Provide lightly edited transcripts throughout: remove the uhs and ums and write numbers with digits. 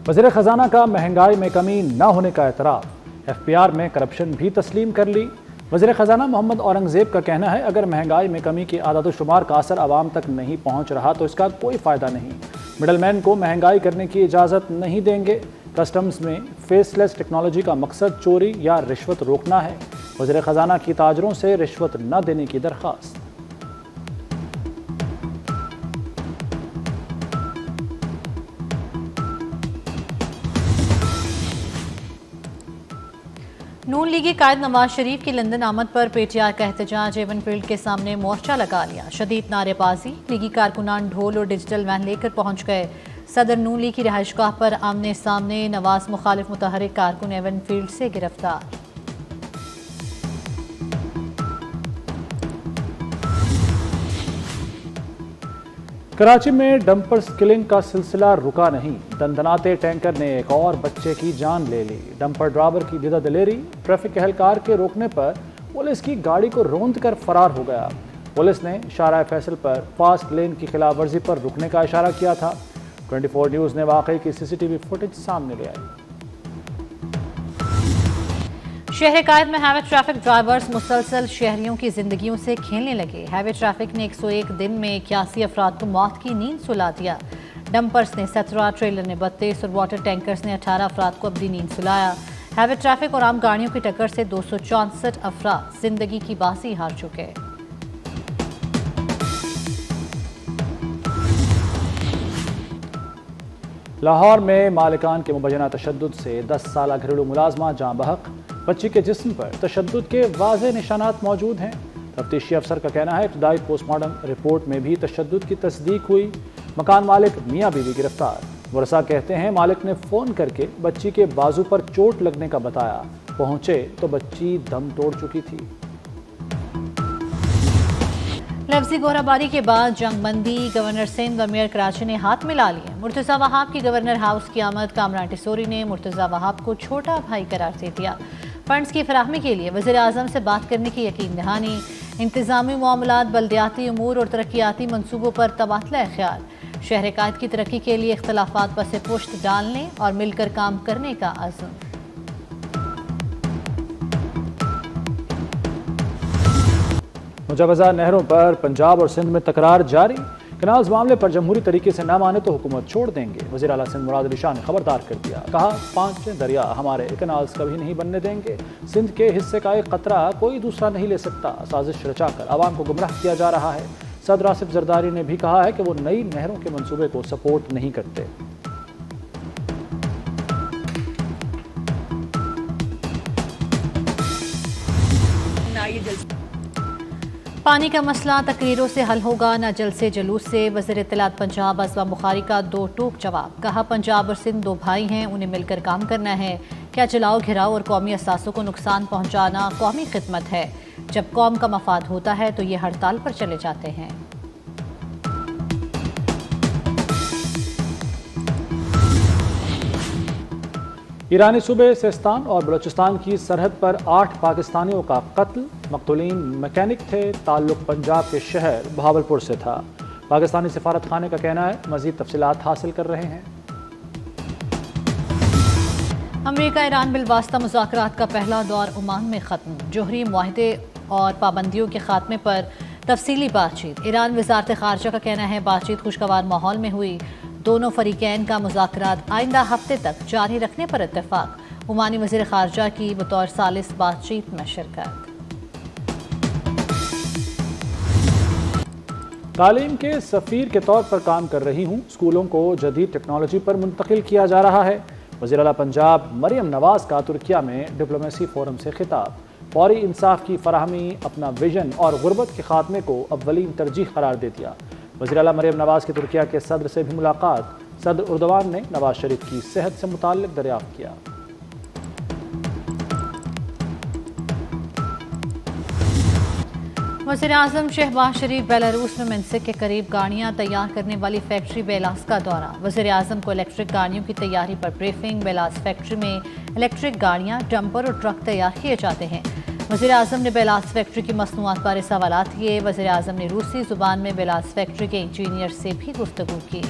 وزیر خزانہ کا مہنگائی میں کمی نہ ہونے کا اعتراف، FPR میں کرپشن بھی تسلیم کر لی۔ وزیر خزانہ محمد اورنگزیب کا کہنا ہے اگر مہنگائی میں کمی کی اعداد و شمار کا اثر عوام تک نہیں پہنچ رہا تو اس کا کوئی فائدہ نہیں۔ مڈل مین کو مہنگائی کرنے کی اجازت نہیں دیں گے۔ کسٹمز میں فیس لیس ٹیکنالوجی کا مقصد چوری یا رشوت روکنا ہے۔ وزیر خزانہ کی تاجروں سے رشوت نہ دینے کی درخواست۔ نون لیگی قائد نواز شریف کی لندن آمد پر پی ٹی آئی کا احتجاج ایون فیلڈ کے سامنے مورچہ لگا لیا۔ شدید نعرے بازی، لیگی کارکنان ڈھول اور ڈیجیٹل وین لے کر پہنچ گئے۔ صدر نون لیگ کی رہائش گاہ پر آمنے سامنے، نواز مخالف متحرک کارکن ایون فیلڈ سے گرفتار۔ کراچی میں ڈمپر سکلنگ کا سلسلہ رکا نہیں، دندناتے ٹینکر نے ایک اور بچے کی جان لے لی۔ ڈمپر ڈرائیور کی دیدہ دلیری، ٹریفک اہلکار کے روکنے پر پولیس کی گاڑی کو روند کر فرار ہو گیا۔ پولیس نے شارع فیصل پر فاسٹ لین کی خلاف ورزی پر رکنے کا اشارہ کیا تھا۔ 24 نیوز نے واقعے کی CCTV فوٹیج سامنے لے آئی۔ شہر قائد میں ہیوی ٹریفک ڈرائیورز مسلسل شہریوں کی زندگیوں سے کھیلنے لگے۔ ہیوی ٹریفک نے 101 دن میں 81 افراد کو موت کی نیند سلا دیا۔ ڈمپرز نے 17، ٹریلر نے 32 اور واٹر ٹینکرز نے 18 افراد کو اپنی نیند سلایا۔ ہیوی ٹریفک اور عام گاڑیوں کی ٹکر سے 264 افراد زندگی کی بازی ہار چکے۔ لاہور میں مالکان کے مبینہ تشدد سے 10 سالہ گھریلو ملازمہ جاں بحق، بچی کے جسم پر تشدد کے واضح نشانات موجود ہیں۔ تفتیشی افسر کا کہنا ہے ابتدائی پوسٹ مارٹم رپورٹ میں بھی تشدد کی تصدیق ہوئی۔ مکان مالک میاں بیوی گرفتار۔ ورثاء کہتے ہیں مالک نے فون کر کے بچی کے بازو پر چوٹ لگنے کا بتایا، پہنچے تو بچی دم توڑ چکی تھی۔ لفظی گورہ باری کے بعد جنگ بندی، گورنر سندھ اور میئر کراچی نے ہاتھ ملا لیے۔ مرتضی وہاب کی گورنر ہاؤس کی آمد، کامران ٹیسوری نے مرتضی وہاب کو چھوٹا بھائی قرار دے دیا۔ فنڈز کی فراہمی کے لیے وزیر اعظم سے بات کرنے کی یقین دہانی۔ انتظامی معاملات، بلدیاتی امور اور ترقیاتی منصوبوں پر تبادلہ خیال۔ شہر قائد کی ترقی کے لیے اختلافات پس پشت ڈالنے اور مل کر کام کرنے کا عزم۔ مجوزہ نہروں پر پنجاب اور سندھ میں تکرار جاری۔ کنالز معاملے پر جمہوری طریقے سے نہ مانے تو حکومت چھوڑ دیں گے۔ وزیر اعلیٰ سندھ مراد علی شاہ نے خبردار کر دیا، کہا 5 دریا ہمارے، کنالز کبھی نہیں بننے دیں گے۔ سندھ کے حصے کا ایک قطرہ کوئی دوسرا نہیں لے سکتا۔ سازش رچا کر عوام کو گمراہ کیا جا رہا ہے۔ صدر آصف زرداری نے بھی کہا ہے کہ وہ نئی نہروں کے منصوبے کو سپورٹ نہیں کرتے۔ پانی کا مسئلہ تقریروں سے حل ہوگا، نہ جلسے جلوس سے۔ وزیر اطلاعات پنجاب ازواں بخاری کا 2 ٹوک جواب، کہا پنجاب اور سندھ 2 بھائی ہیں، انہیں مل کر کام کرنا ہے۔ کیا جلاؤ گھراؤ اور قومی اثاثوں کو نقصان پہنچانا قومی خدمت ہے؟ جب قوم کا مفاد ہوتا ہے تو یہ ہڑتال پر چلے جاتے ہیں۔ ایرانی صوبے سیستان اور بلوچستان کی سرحد پر 8 پاکستانیوں کا قتل، مقتولین میکینک تھے، تعلق پنجاب کے شہر بہاولپور سے تھا۔ پاکستانی سفارت خانے کا کہنا ہے مزید تفصیلات حاصل کر رہے ہیں۔ امریکہ ایران بالواسطہ مذاکرات کا پہلا دور عمان میں ختم، جوہری معاہدے اور پابندیوں کے خاتمے پر تفصیلی بات چیت۔ ایران وزارت خارجہ کا کہنا ہے بات چیت خوشگوار ماحول میں ہوئی، دونوں فریقین کا مذاکرات آئندہ ہفتے تک جاری رکھنے پر اتفاق۔ عمانی وزیر خارجہ کی بطور ثالث بات چیت میں شرکت۔ تعلیم کے سفیر کے طور پر کام کر رہی ہوں، اسکولوں کو جدید ٹیکنالوجی پر منتقل کیا جا رہا ہے۔ وزیر اعلیٰ پنجاب مریم نواز کا ترکیہ میں ڈپلومیسی فورم سے خطاب، فوری انصاف کی فراہمی اپنا ویژن اور غربت کے خاتمے کو اولین ترجیح قرار دے دیا۔ وزیر اعلیٰ مریم نواز کی ترکیہ کے صدر سے بھی ملاقات، صدر اردوان نے نواز شریف کی صحت سے متعلق دریافت کیا۔ وزیر اعظم شہباز شریف بیلاروس میں منسک کے قریب گاڑیاں تیار کرنے والی فیکٹری بیلاس کا دورہ۔ وزیر اعظم کو الیکٹرک گاڑیوں کی تیاری پر بریفنگ۔ بیلاس فیکٹری میں الیکٹرک گاڑیاں، ڈمپر اور ٹرک تیار کیے جاتے ہیں۔ وزیر اعظم نے بیلاس فیکٹری کی مصنوعات بارے سوالات کیے۔ وزیر اعظم نے روسی زبان میں بیلاس فیکٹری کے انجینئر سے بھی گفتگو کی۔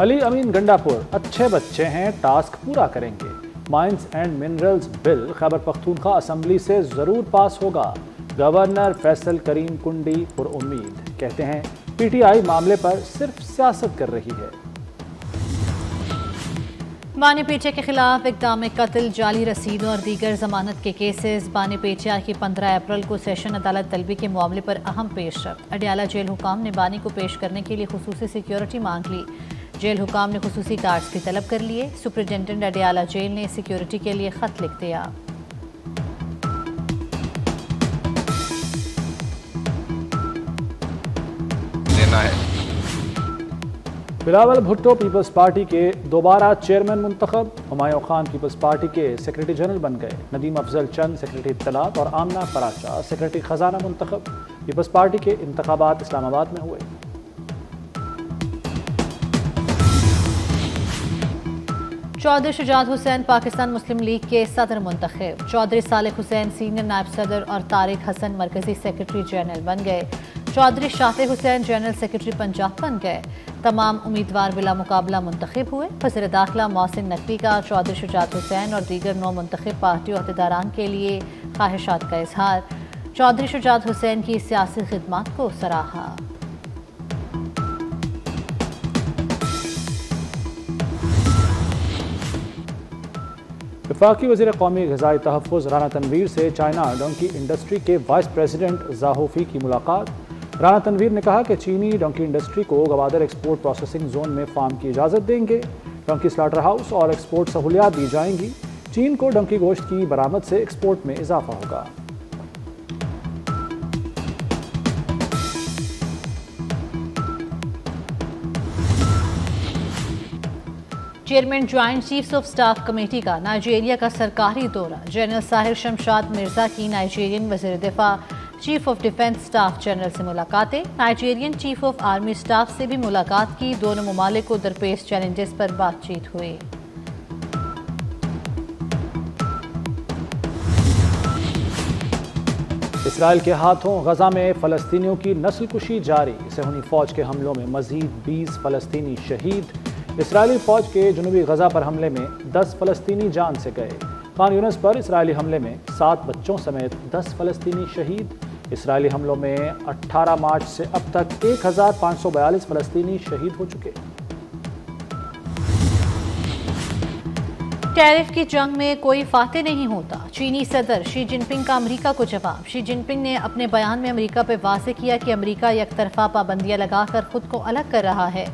علی امین گنڈاپور اچھے بچے ہیں، ٹاسک پورا کریں گے۔ Mines and minerals bill Khyber Pakhtunkhwa assembly سے ضرور پاس ہوگا۔ گورنر فیصل کریم کنڈی پر امید، کہتے ہیں پی ٹی آئی معاملے پر صرف سیاست کر رہی ہے۔ بانی پیٹیا کے خلاف اقدام قتل، جعلی رسیدوں اور دیگر ضمانت کے کیسز۔ بانی پیٹیا کی 15 اپریل کو سیشن عدالت طلبی کے معاملے پر اہم پیش رفت۔ اڈیالہ جیل حکام نے بانی کو پیش کرنے کے لیے خصوصی سیکیورٹی مانگ لی۔ جیل حکام نے خصوصی کارڈز بھی طلب کر لیے۔ سپرنٹینڈنٹ اڈیالہ جیل نے سیکیورٹی کے لیے خط لکھ دیا۔ بلاول بھٹو پیپلز پارٹی کے دوبارہ چیئرمین منتخب۔ ہمایوں خان پیپلز پارٹی کے سیکرٹری جنرل بن گئے۔ ندیم افضل چند سیکرٹری اطلاعات اور آمنہ پراچا سیکرٹری خزانہ منتخب۔ پیپلز پارٹی کے انتخابات اسلام آباد میں ہوئے۔ چودھری شجاعت حسین پاکستان مسلم لیگ کے صدر منتخب۔ چودھری صالح حسین سینئر نائب صدر اور طارق حسن مرکزی سیکرٹری جنرل بن گئے۔ چودھری شافع حسین جنرل سیکرٹری پنجاب بن گئے۔ تمام امیدوار بلا مقابلہ منتخب ہوئے۔ وزیر داخلہ محسن نقوی کا چودھری شجاعت حسین اور دیگر 9 منتخب پارٹی عہدیداران کے لیے خواہشات کا اظہار۔ چودھری شجاعت حسین کی سیاسی خدمات کو سراہا۔ وفاقی وزیر قومی غذائی تحفظ رانا تنویر سے چائنا ڈونکی انڈسٹری کے وائس پریزیڈنٹ زاہوفی کی ملاقات۔ رانا تنویر نے کہا کہ چینی ڈونکی انڈسٹری کو گوادر ایکسپورٹ پروسیسنگ زون میں فارم کی اجازت دیں گے۔ ڈونکی سلاٹر ہاؤس اور ایکسپورٹ سہولیات دی جائیں گی۔ چین کو ڈونکی گوشت کی برآمد سے ایکسپورٹ میں اضافہ ہوگا۔ Chairman joint chiefs of staff committee کا نائجیریا کا سرکاری دورہ۔ جنرل ساحر شمشاد مرزا کی نائجیرین وزیر دفاع chief of defence staff general سے ملاقاتیں۔ نائجیرین چیف آف آرمی سٹاف سے بھی ملاقات کی۔ دونوں ممالک کو درپیش چیلنجز پر بات چیت ہوئی۔ اسرائیل کے ہاتھوں غزہ میں فلسطینیوں کی نسل کشی جاری۔ صہیونی فوج کے حملوں میں مزید 20 فلسطینی شہید۔ اسرائیلی فوج کے جنوبی غزہ پر حملے میں 10 فلسطینی جان سے گئے۔ خان یونس پر اسرائیلی حملے میں 7 بچوں سمیت 10 فلسطینی شہید۔ اسرائیلی حملوں میں 18 مارچ سے اب تک 1542 فلسطینی شہید ہو چکے۔ ٹیرف کی جنگ میں کوئی فاتح نہیں ہوتا۔ چینی صدر شی جن پنگ کا امریکہ کو جواب۔ شی جن پنگ نے اپنے بیان میں امریکہ پہ واضح کیا کہ امریکہ یک طرفہ پابندیاں لگا کر خود کو الگ کر رہا ہے۔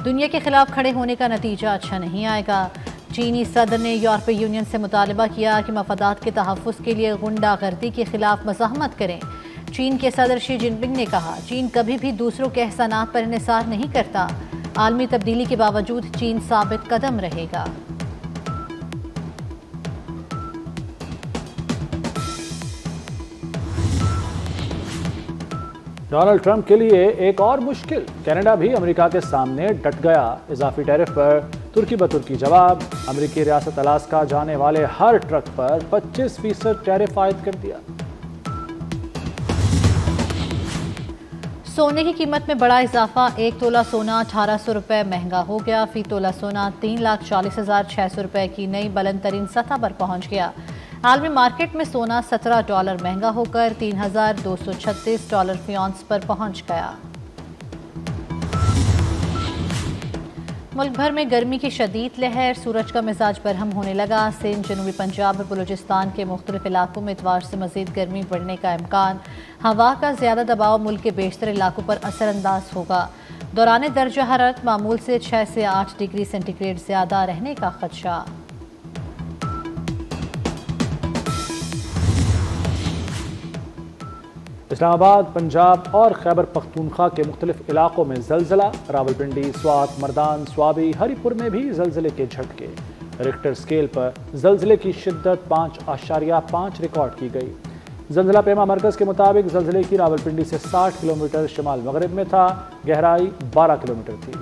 دنیا کے خلاف کھڑے ہونے کا نتیجہ اچھا نہیں آئے گا۔ چینی صدر نے یورپی یونین سے مطالبہ کیا کہ مفادات کے تحفظ کے لیے غنڈہ گردی کے خلاف مزاحمت کریں۔ چین کے صدر شی جن پنگ نے کہا، چین کبھی بھی دوسروں کے احسانات پر انحصار نہیں کرتا۔ عالمی تبدیلی کے باوجود چین ثابت قدم رہے گا۔ ڈونلڈ ٹرمپ کے لیے ایک اور مشکل، کینیڈا بھی امریکہ کے سامنے ڈٹ گیا۔ اضافی ٹیرف پر ترکی بترکی جواب۔ امریکی ریاست الاسکا جانے والے ہر ٹرک پر 25% ٹیرف عائد کر دیا۔ سونے کی قیمت میں بڑا اضافہ۔ 1 تولہ سونا 1800 روپے مہنگا ہو گیا۔ فی تولہ سونا 3,40,600 روپے کی نئی بلند ترین سطح پر پہنچ گیا۔ عالمی مارکیٹ میں سونا $17 مہنگا ہو کر $3,236 فی اونس پر پہنچ گیا۔ ملک بھر میں گرمی کی شدید لہر، سورج کا مزاج برہم ہونے لگا۔ سندھ، جنوبی پنجاب اور بلوچستان کے مختلف علاقوں میں اتوار سے مزید گرمی بڑھنے کا امکان۔ ہوا کا زیادہ دباؤ ملک کے بیشتر علاقوں پر اثر انداز ہوگا۔ دوران درجہ حرارت معمول سے 6 سے 8 ڈگری سینٹی گریڈ زیادہ رہنے کا خدشہ۔ اسلام آباد، پنجاب اور خیبر پختونخوا کے مختلف علاقوں میں زلزلہ۔ راولپنڈی، سوات، مردان، سوابی، ہری پور میں بھی زلزلے کے جھٹکے۔ ریکٹر سکیل پر زلزلے کی شدت 5.5 ریکارڈ کی گئی۔ زلزلہ پیما مرکز کے مطابق زلزلے کی راولپنڈی سے 60 کلومیٹر شمال مغرب میں تھا، گہرائی 12 کلومیٹر تھی۔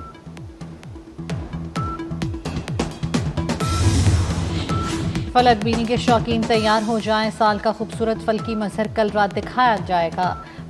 فلک بینی کے شوقین تیار ہو جائیں، سال کا خوبصورت فلکی مظہر کل رات دکھایا جائے گا۔